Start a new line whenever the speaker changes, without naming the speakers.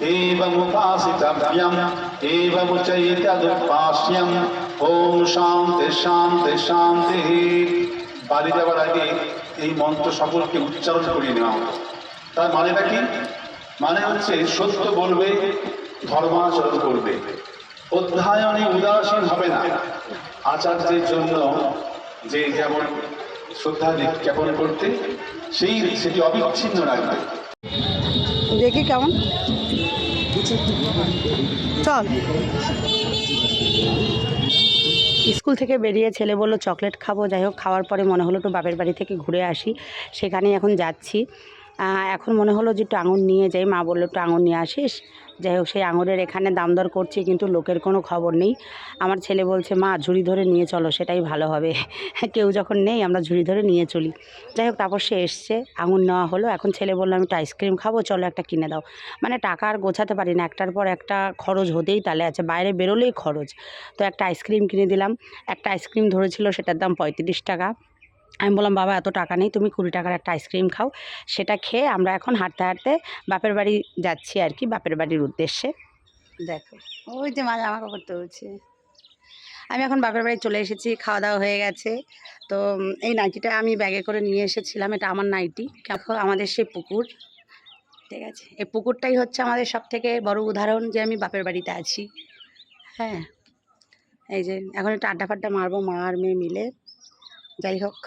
एवमुपासितव्यम् एवमुचैतदुपास्यम्। ओम शांति शांति शांति। বাড়ি যাওয়ার আগে এই মন্ত্র সকলকে উচ্চারণ করিয়ে নেওয়া হবে। তার মানেটা কি? মানে হচ্ছে সত্য বলবে, ধর্মাচরণ করবে, অধ্যয়নে উদাসীন হবে না, আচার্যের জন্য যে যেমন শ্রদ্ধা জ্ঞাপন করতে সেটি অবিচ্ছিন্ন রাখবে।
দেখি কেমন চল। স্কুল থেকে বেরিয়ে ছেলে বললো চকলেট খাবো, যাই হোক খাওয়ার পরে মনে হলো একটু বাপের বাড়ি থেকে ঘুরে আসি, সেখানেই এখন যাচ্ছি। এখন মনে হলো যে একটু আঙুর নিয়ে যাই, মা বললো একটু আঙুর নিয়ে আসিস। যাই হোক সেই আঙুরের এখানে দাম দর করছি, কিন্তু লোকের কোনো খবর নেই। আমার ছেলে বলছে মা ঝুড়ি ধরে নিয়ে চলো, সেটাই ভালো হবে। কেউ যখন নেই আমরা ঝুড়ি ধরে নিয়ে চলি। যাই হোক তারপর সে এসছে, আঙুর নেওয়া হলো। এখন ছেলে বললো আমি একটু আইসক্রিম খাবো, চলো একটা কিনে দাও। মানে টাকা আর গোছাতে পারি না, একটার পর একটা খরচ হতেই তালে আছে, বাইরে বেরোলেই খরচ। তো একটা আইসক্রিম কিনে দিলাম। একটা আইসক্রিম ধরেছিল, সেটার দাম 35 টাকা। আমি বললাম বাবা এত টাকা নেই, তুমি 20 টাকার একটা আইসক্রিম খাও। সেটা খেয়ে আমরা এখন হাঁটতে হাঁটতে বাপের বাড়ি যাচ্ছি আর কি, বাপের বাড়ির উদ্দেশ্যে। দেখো ওই যে মা জামা কাপড় তুলছে। আমি এখন বাপের বাড়ি চলে এসেছি, খাওয়া দাওয়া হয়ে গেছে। তো এই নাইটিটা আমি ব্যাগে করে নিয়ে এসেছিলাম, এটা আমার নাইটি। দেখো আমাদের সেই পুকুর, ঠিক আছে, এই পুকুরটাই হচ্ছে আমাদের সব থেকে বড় উদাহরণ যে আমি বাপের বাড়িতে আছি। হ্যাঁ, এই যে এখন একটু আড্ডা ফাড্ডা মারবো মা আর মেয়ে মিলে। যাই হোক